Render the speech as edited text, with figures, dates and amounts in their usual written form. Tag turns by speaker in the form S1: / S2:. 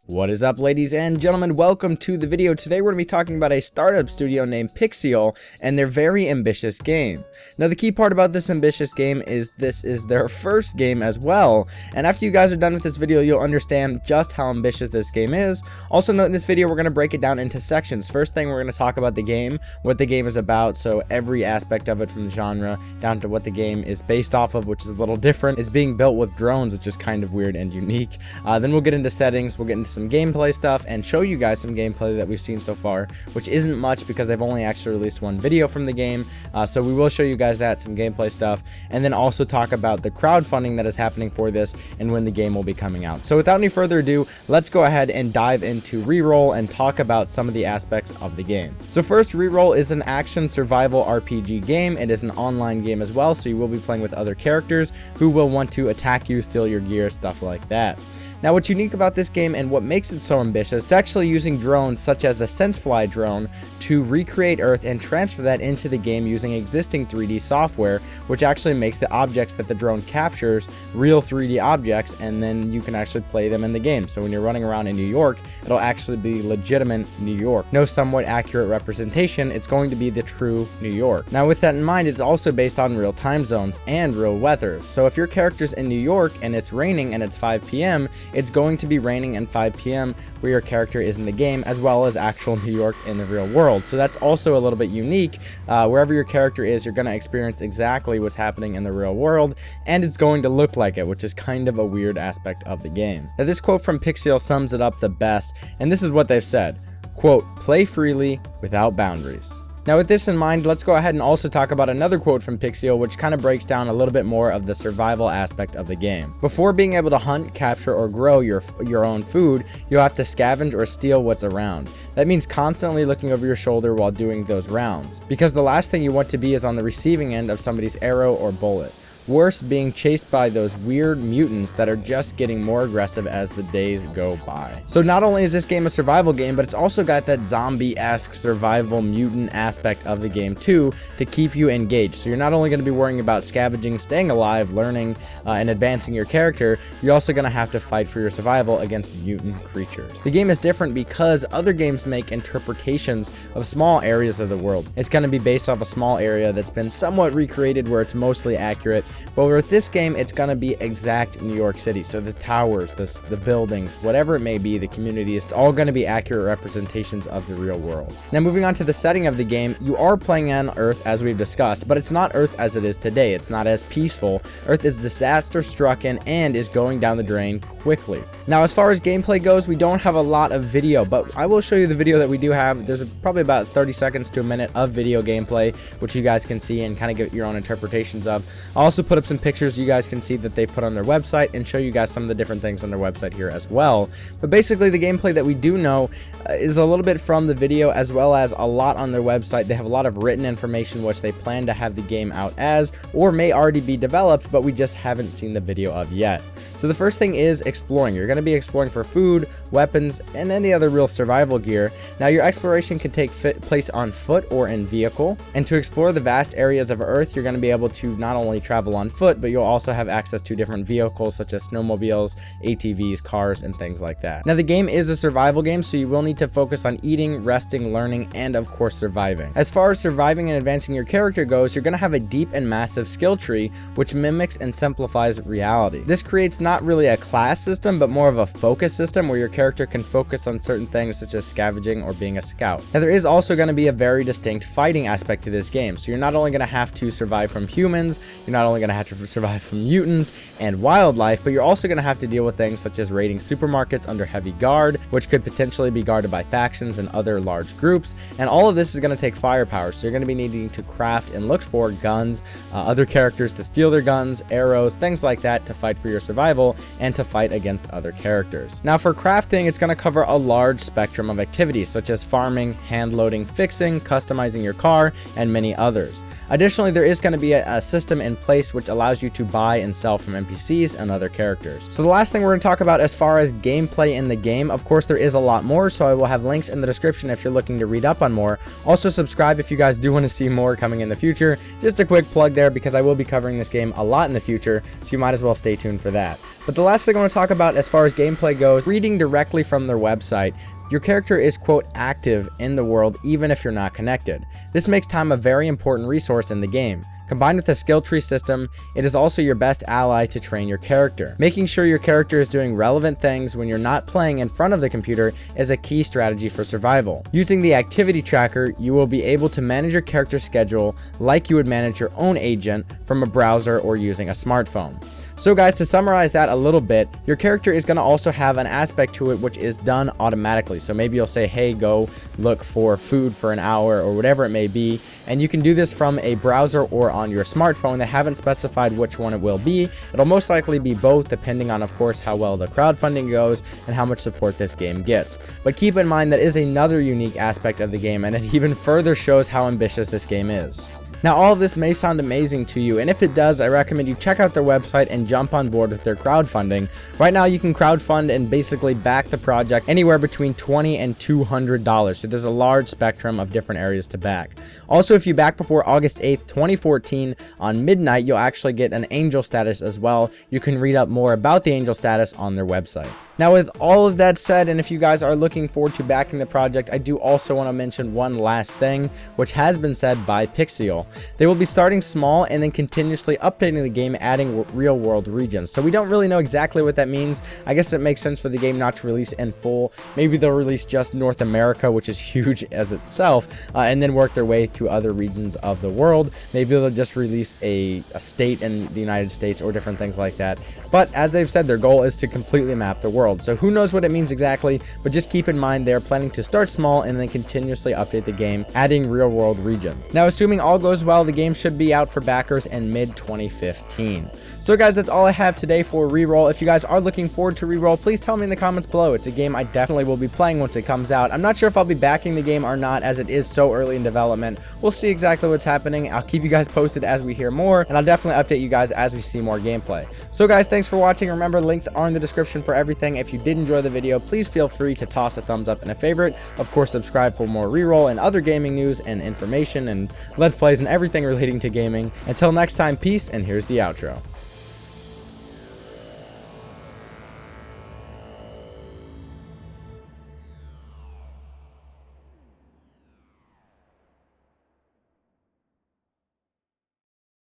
S1: What is up, ladies and gentlemen? Welcome to the video. Today we're going to be talking about a startup studio named Pixyul and their very ambitious game. Now, the key part about this ambitious game is this is their first game as well, and after you guys are done with this video, you'll understand just how ambitious this game is. Also note, in this video we're going to break it down into sections. First thing, we're going to talk about the game, what the game is about, so every aspect of it from the genre down to what the game is based off of, which is a little different. It's being built with drones, which is kind of weird and unique. Then we'll get into settings, we'll get into some gameplay stuff and show you guys some gameplay that we've seen so far, which isn't much because they've only actually released one video from the game. So we will show you guys that, some gameplay stuff, and then also talk about the crowdfunding that is happening for this and when the game will be coming out. So without any further ado, let's go ahead and dive into ReRoll and talk about some of the aspects of the game. So first, ReRoll is an action survival RPG game. It is an online game as well, so you will be playing with other characters who will want to attack you, steal your gear, stuff like that. Now, what's unique about this game and what makes it so ambitious is actually using drones such as the SenseFly drone to recreate Earth and transfer that into the game using existing 3D software, which actually makes the objects that the drone captures real 3D objects, and then you can actually play them in the game. So when you're running around in New York, it'll actually be legitimate New York. No somewhat accurate representation, it's going to be the true New York. Now, with that in mind, it's also based on real time zones and real weather. So if your character's in New York and it's raining and it's 5 p.m., it's going to be raining at 5 p.m. where your character is in the game, as well as actual New York in the real world. So that's also a little bit unique. Wherever your character is, you're going to experience exactly what's happening in the real world, and it's going to look like it, which is kind of a weird aspect of the game. Now, this quote from Pixyul sums it up the best, and this is what they've said, quote, "Play freely without boundaries." Now, with this in mind, let's go ahead and also talk about another quote from Pixyul, which kind of breaks down a little bit more of the survival aspect of the game. Before being able to hunt, capture, or grow your own food, you'll have to scavenge or steal what's around. That means constantly looking over your shoulder while doing those rounds, because the last thing you want to be is on the receiving end of somebody's arrow or bullet. Worse, being chased by those weird mutants that are just getting more aggressive as the days go by. So not only is this game a survival game, but it's also got that zombie-esque survival mutant aspect of the game too, to keep you engaged. So you're not only going to be worrying about scavenging, staying alive, learning, and advancing your character, you're also going to have to fight for your survival against mutant creatures. The game is different because other games make interpretations of small areas of the world. It's going to be based off a small area that's been somewhat recreated where it's mostly accurate. But with this game, it's going to be exact New York City. So the towers, the buildings, whatever it may be, the communities, it's all going to be accurate representations of the real world. Now, moving on to the setting of the game, you are playing on Earth as we've discussed, but it's not Earth as it is today. It's not as peaceful. Earth is disaster-stricken and is going down the drain quickly. Now, as far as gameplay goes, we don't have a lot of video, but I will show you the video that we do have. There's probably about 30 seconds to a minute of video gameplay, which you guys can see and kind of get your own interpretations of. I'll also put up some pictures you guys can see that they put on their website and show you guys some of the different things on their website here as well. But basically, the gameplay that we do know is a little bit from the video, as well as a lot on their website. They have a lot of written information which they plan to have the game out as, or may already be developed, but we just haven't seen the video of yet. So the first thing is exploring. You're going to be exploring for food, weapons, and any other real survival gear. Now, your exploration can take place on foot or in vehicle. And to explore the vast areas of Earth, you're going to be able to not only travel on foot, but you'll also have access to different vehicles such as snowmobiles, ATVs, cars, and things like that. Now, the game is a survival game, so you will need to focus on eating, resting, learning, and of course surviving. As far as surviving and advancing your character goes, you're going to have a deep and massive skill tree which mimics and simplifies reality. This creates not really a class system, but more of a focus system where your character can focus on certain things such as scavenging or being a scout. Now, there is also going to be a very distinct fighting aspect to this game, so you're not only going to have to survive from humans, you're not only going to have to survive from mutants and wildlife, but you're also going to have to deal with things such as raiding supermarkets under heavy guard, which could potentially be guarded by factions and other large groups, and all of this is going to take firepower, so you're going to be needing to craft and look for guns, other characters to steal their guns, arrows, things like that to fight for your survival and to fight against other characters. Now, for crafting, it's going to cover a large spectrum of activities such as farming, hand loading, fixing, customizing your car, and many others. Additionally, there is going to be a system in place which allows you to buy and sell from NPCs and other characters. So the last thing we're going to talk about as far as gameplay in the game, of course there is a lot more, so I will have links in the description if you're looking to read up on more. Also subscribe if you guys do want to see more coming in the future. Just a quick plug there because I will be covering this game a lot in the future, so you might as well stay tuned for that. But the last thing I want to talk about as far as gameplay goes, reading directly from their website, your character is, quote, active in the world even if you're not connected. This makes time a very important resource in the game. Combined with a skill tree system, it is also your best ally to train your character. Making sure your character is doing relevant things when you're not playing in front of the computer is a key strategy for survival. Using the activity tracker, you will be able to manage your character's schedule like you would manage your own agent from a browser or using a smartphone. So guys, to summarize that a little bit, your character is going to also have an aspect to it which is done automatically. So maybe you'll say, hey, go look for food for an hour or whatever it may be. And you can do this from a browser or on your smartphone. They haven't specified which one it will be. It'll most likely be both, depending on, of course, how well the crowdfunding goes and how much support this game gets. But keep in mind that is another unique aspect of the game, and it even further shows how ambitious this game is. Now, all of this may sound amazing to you, and if it does, I recommend you check out their website and jump on board with their crowdfunding. Right now, you can crowdfund and basically back the project anywhere between $20 and $200, so there's a large spectrum of different areas to back. Also, if you back before August 8th, 2014 on midnight, you'll actually get an angel status as well. You can read up more about the angel status on their website. Now, with all of that said, and if you guys are looking forward to backing the project, I do also want to mention one last thing, which has been said by Pixyul. They will be starting small and then continuously updating the game, adding real-world regions. So we don't really know exactly what that means. I guess it makes sense for the game not to release in full. Maybe they'll release just North America, which is huge as itself, and then work their way to other regions of the world. Maybe they'll just release a state in the United States or different things like that. But as they've said, their goal is to completely map the world. So who knows what it means exactly, but just keep in mind they're planning to start small and then continuously update the game, adding real-world regions. Now, assuming all goes well, the game should be out for backers in mid-2015. So guys, that's all I have today for ReRoll. If you guys are looking forward to ReRoll, please tell me in the comments below. It's a game I definitely will be playing once it comes out. I'm not sure if I'll be backing the game or not, as it is so early in development. We'll see exactly what's happening. I'll keep you guys posted as we hear more, and I'll definitely update you guys as we see more gameplay. So guys, thanks for watching. Remember, links are in the description for everything. If you did enjoy the video, please feel free to toss a thumbs up and a favorite. Of course, subscribe for more ReRoll and other gaming news and information and Let's Plays and everything relating to gaming. Until next time, peace, and here's the outro.